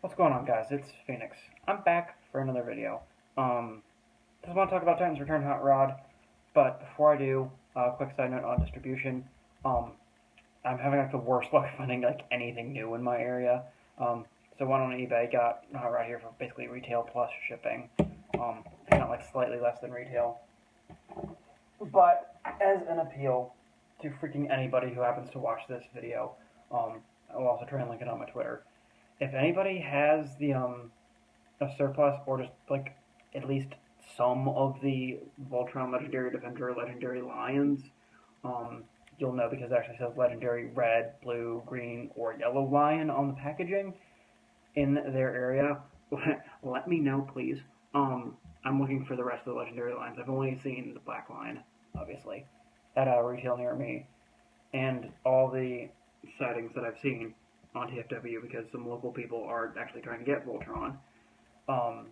What's going on, guys? It's Phoenix. I'm back for another video. Just want to talk about Titan's Return Hot Rod, but before I do, quick side note on distribution. Um, I'm having like the worst luck finding like anything new in my area. So one on eBay got Hot Rod here for basically retail plus shipping. Not like slightly less than retail. But as an appeal to freaking anybody who happens to watch this video, I'll also try and link it on my Twitter. If anybody has the a surplus or just like at least some of the Voltron Legendary Defender Legendary Lions, you'll know because it actually says Legendary Red, Blue, Green, or Yellow Lion on the packaging in their area. Let me know, please. I'm looking for the rest of the Legendary Lions. I've only seen the Black Lion, obviously, at a retail near me, and all the sightings that I've seen on TFW, because some local people are actually trying to get Voltron, um,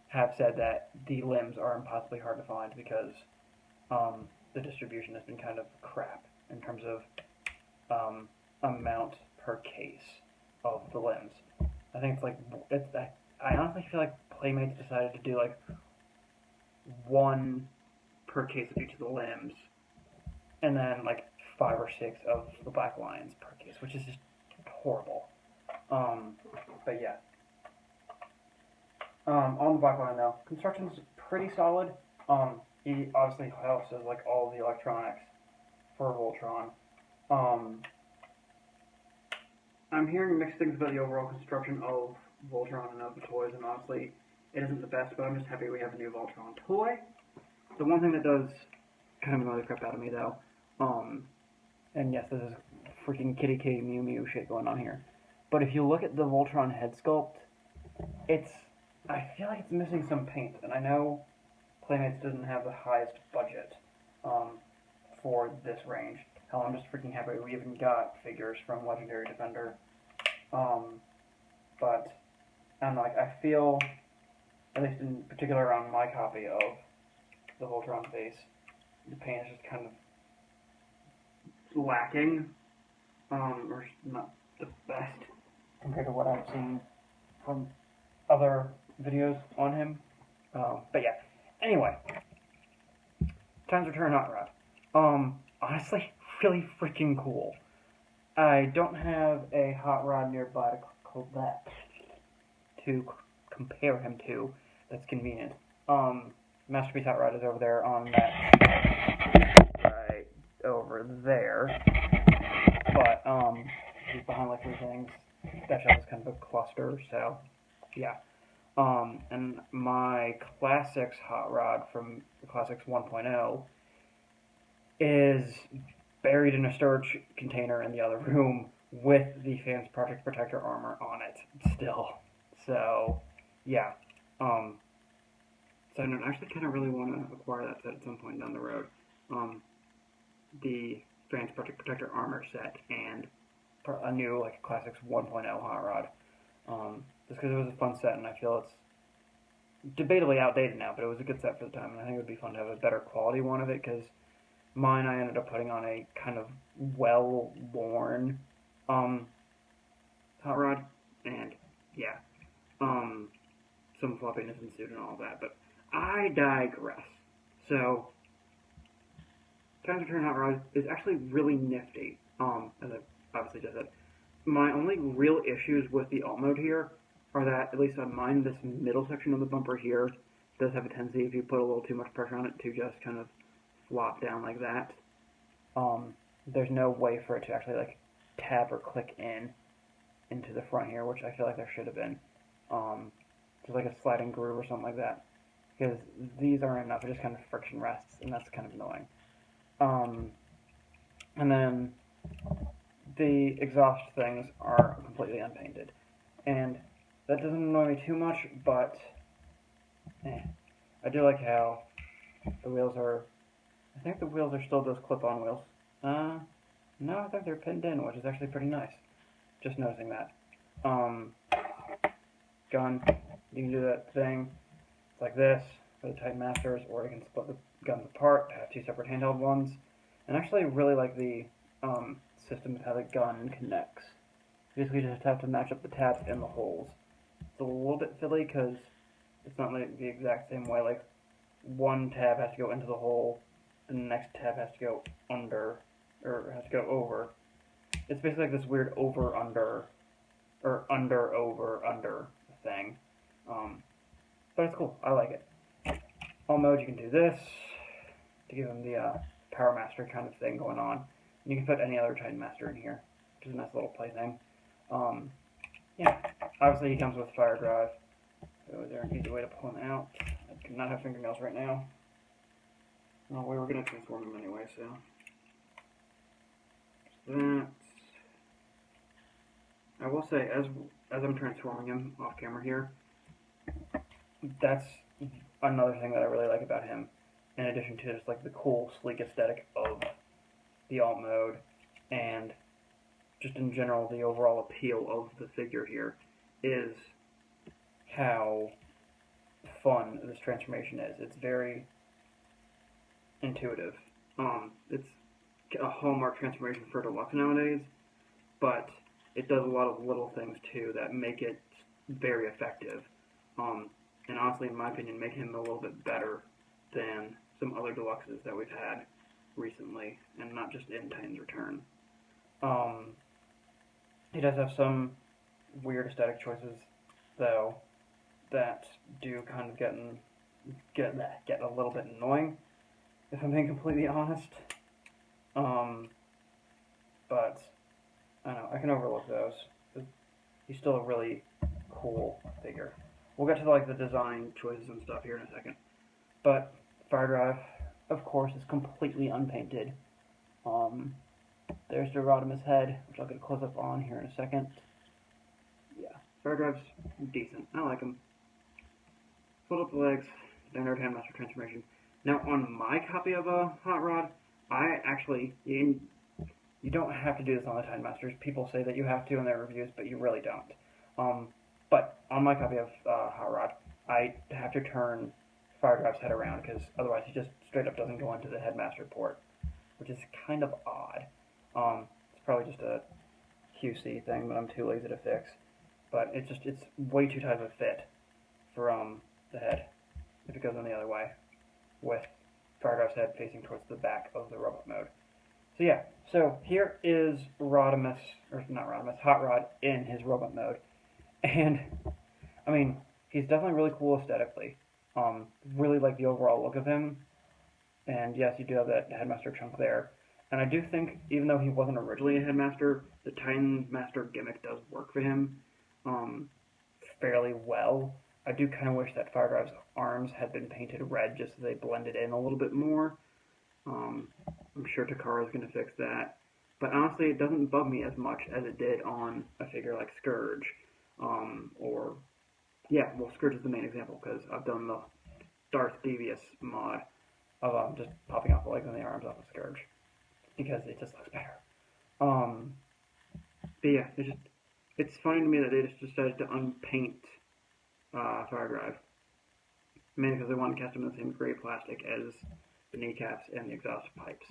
have said that the limbs are impossibly hard to find because the distribution has been kind of crap in terms of amount per case of the limbs. I think it's like I honestly feel like Playmates decided to do like one per case of each of the limbs, and then like 5 or 6 of the Black Lions per case, which is just horrible. But yeah. On the Black Lion though, construction's pretty solid. He obviously helps as like all the electronics for Voltron. I'm hearing mixed things about the overall construction of Voltron and of the toys, and honestly, it isn't the best, but I'm just happy we have a new Voltron toy. The one thing that does kind of annoy the crap out of me though, and yes, this is freaking kitty kitty Mew Mew shit going on here, but if you look at the Voltron head sculpt, I feel like it's missing some paint, and I know Playmates doesn't have the highest budget for this range. Hell, I'm just freaking happy we even got figures from Legendary Defender. But I don't know, like, I feel, at least in particular on my copy of the Voltron face, the paint is just kind of lacking, or not the best compared to what I've seen from other videos on him. But yeah. Anyway, Titan's Return Hot Rod. Honestly, really freaking cool. I don't have a hot rod nearby to compare him to. That's convenient. Masterpiece Hot Rod is over there on that right over there. But he's behind like 3 things. That shelf is kind of a cluster, so yeah. And my Classics hot rod from the Classics 1.0 is buried in a storage container in the other room with the Fans Project Protector armor on it still. So, yeah. So I actually kind of really want to acquire that set at some point down the road. The Fans Project Protector armor set and a new like Classics 1.0 hot rod. Just because it was a fun set, and I feel it's debatably outdated now, but it was a good set for the time, and I think it would be fun to have a better quality one of it, because mine I ended up putting on a kind of well-worn hot rod, and yeah, some floppiness ensued and all that, but I digress. So, Titan's Return Hot Rod is actually really nifty, as I obviously just said. My only real issues with the alt mode here are that, at least on mine, this middle section of the bumper here does have a tendency, if you put a little too much pressure on it, to just kind of flop down like that. There's no way for it to actually like tab or click into the front here, which I feel like there should have been. Just like a sliding groove or something like that. Because these aren't enough, it just kind of friction rests, and that's kind of annoying. And then the exhaust things are completely unpainted. And that doesn't annoy me too much, but I do like how the wheels are, I think the wheels are still those clip-on wheels. No, I think they're pinned in, which is actually pretty nice. Just noticing that. Gun, you can do that thing like this for the Titan Masters, or you can split the guns apart, have 2 separate handheld ones. And I actually really like the system of how the gun connects. You basically just have to match up the tabs and the holes, it's a little bit fiddly because it's not like the exact same way. Like one tab has to go into the hole, and the next tab has to go under, or has to go over. It's basically like this weird over under, or under over under thing. But it's cool. I like it. All mode, you can do this to give them the Power Master kind of thing going on. And you can put any other Titan Master in here, which is a nice little plaything. Yeah, obviously he comes with Fire Drive. So is there an easy way to pull him out? I do not have fingernails right now. Well, we were going to transform him anyway, so. That. I will say, as I'm transforming him off camera here, that's another thing that I really like about him, in addition to just like the cool, sleek aesthetic of the alt mode, and just in general the overall appeal of the figure here, is how fun this transformation is. It's very intuitive. It's a hallmark transformation for Deluxe nowadays, but it does a lot of little things too that make it very effective. And honestly, in my opinion, make him a little bit better than some other Deluxes that we've had recently, and not just in Titan's Return. He does have some weird aesthetic choices, though, that do kind of get a little bit annoying, if I'm being completely honest. But I don't know, I can overlook those. He's still a really cool figure. We'll get to like the design choices and stuff here in a second. But Fire Drive, of course, is completely unpainted. There's the Rodimus head, which I'll get a close-up on here in a second. Yeah, Fire Drive's decent. I like him. Fold up the legs, standard Handmaster transformation. Now, on my copy of a Hot Rod, I actually, you don't have to do this on the Titan Masters. People say that you have to in their reviews, but you really don't. But on my copy of Hot Rod, I have to turn Fire Drive's head around, because otherwise he just straight up doesn't go into the Headmaster port, which is kind of odd. It's probably just a QC thing that I'm too lazy to fix. But it's way too tight of a fit for the head if it goes on the other way, with Fire Drive's head facing towards the back of the robot mode. So yeah, so here is Rodimus, or not Rodimus, Hot Rod in his robot mode. And, I mean, he's definitely really cool aesthetically. Really like the overall look of him. And yes, you do have that Headmaster chunk there. And I do think, even though he wasn't originally a Headmaster, the Titan Master gimmick does work for him fairly well. I do kind of wish that Fire Drive's arms had been painted red just so they blended in a little bit more. I'm sure Takara's going to fix that. But honestly, it doesn't bug me as much as it did on a figure like Scourge. Scourge is the main example, because I've done the Darth Devious mod of just popping off the legs and the arms off of Scourge, because it just looks better. But yeah, it's funny to me that they just decided to unpaint Fire Drive, mainly because they wanted to cast him in the same gray plastic as the kneecaps and the exhaust pipes.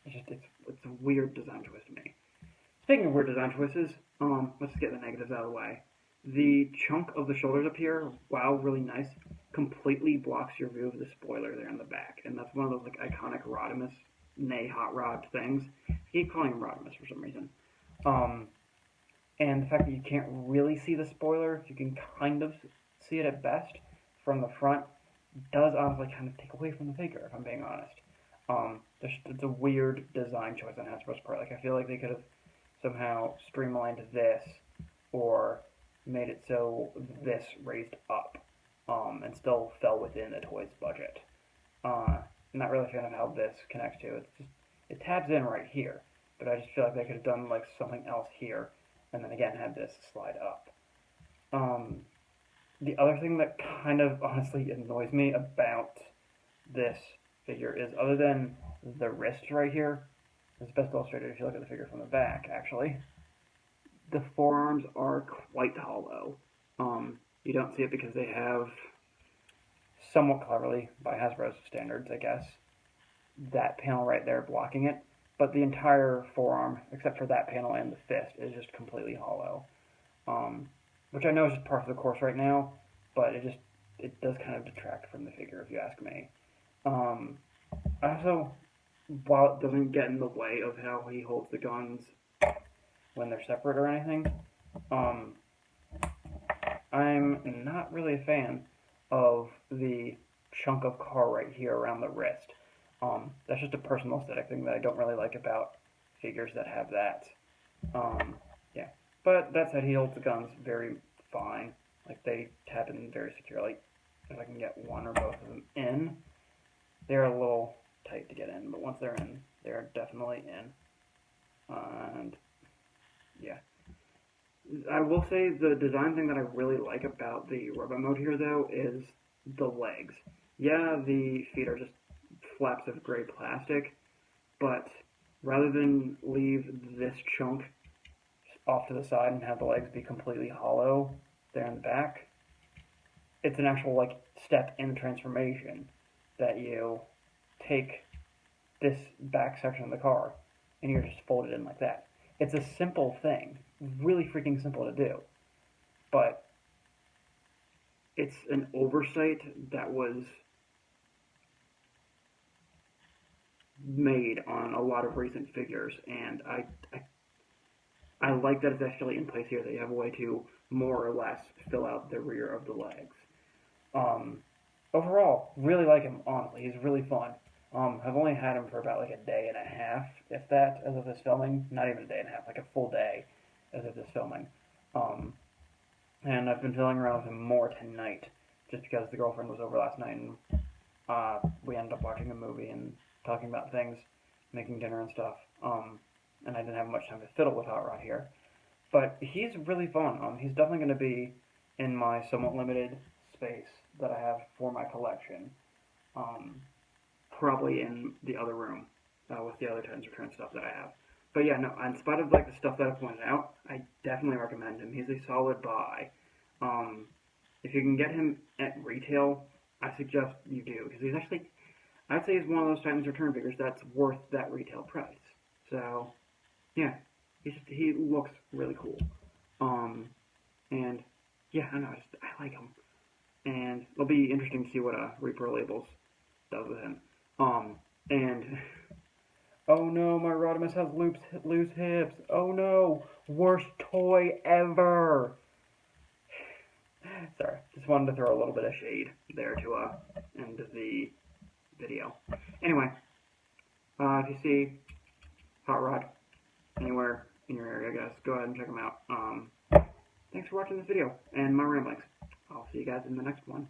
It's a weird design choice to me. Speaking of weird design choices, let's get the negatives out of the way. The chunk of the shoulders up here, while really nice, completely blocks your view of the spoiler there in the back, and that's one of those like iconic Rodimus, nay Hot Rod things. I keep calling him Rodimus for some reason. And the fact that you can't really see the spoiler, you can kind of see it at best from the front, does honestly kind of take away from the figure, if I'm being honest. It's a weird design choice on Hasbro's part. Like, I feel like they could have somehow streamlined this, or made it so this raised up, and still fell within the toy's budget. I'm not really a fan of how this connects to it. It tabs in right here, but I just feel like they could have done like something else here, and then again had this slide up. The other thing that kind of honestly annoys me about this figure is, other than the wrist right here, it's best illustrated if you look at the figure from the back, actually. The forearms are quite hollow. You don't see it because they have, somewhat cleverly, by Hasbro's standards, I guess, that panel right there blocking it. But the entire forearm, except for that panel and the fist, is just completely hollow. which I know is just part of the course right now, but it does kind of detract from the figure, if you ask me. Um, I also, while it doesn't get in the way of how he holds the guns when they're separate or anything, um, I'm not really a fan of the chunk of car right here around the wrist. That's just a personal aesthetic thing that I don't really like about figures that have that. Um, yeah. But that said, he holds the guns very fine. Like, they tap in very securely. If I can get one or both of them in, they're a little tight to get in, but once they're in, they're definitely in. And, yeah. I will say the design thing that I really like about the robot mode here, though, is the legs. Yeah, the feet are just flaps of gray plastic, but rather than leave this chunk off to the side and have the legs be completely hollow there in the back, it's an actual like step in the transformation that you take this back section of the car and you just fold it in like that. It's a simple thing, really freaking simple to do, but it's an oversight that was made on a lot of recent figures, and I like that it's actually in place here. That you have a way to more or less fill out the rear of the legs. Um, Overall, really like him. Honestly, he's really fun. I've only had him for about like a day and a half, if that, as of this filming. Not even a day and a half, like a full day, as of this filming. Um, and I've been fiddling around with him more tonight, just because the girlfriend was over last night, and we ended up watching a movie and talking about things, making dinner and stuff. And I didn't have much time to fiddle with Hot Rod here. But he's really fun. He's definitely going to be in my somewhat limited space that I have for my collection. Um, Probably in the other room with the other Titans Return stuff that I have. But yeah, no, in spite of like the stuff that I pointed out, I definitely recommend him. He's a solid buy. Um, if you can get him at retail, I suggest you do, because he's actually, I'd say he's one of those Titans Return figures that's worth that retail price. So yeah, he looks really cool. Um, and yeah, I don't know, I like him, and it'll be interesting to see what Repro Labels does with him. And oh no, my Rodimus has loose hips. Oh no, worst toy ever. Sorry, just wanted to throw a little bit of shade there to end the video. Anyway, if you see Hot Rod anywhere in your area, guys, go ahead and check them out. Thanks for watching this video and my ramblings. I'll see you guys in the next one.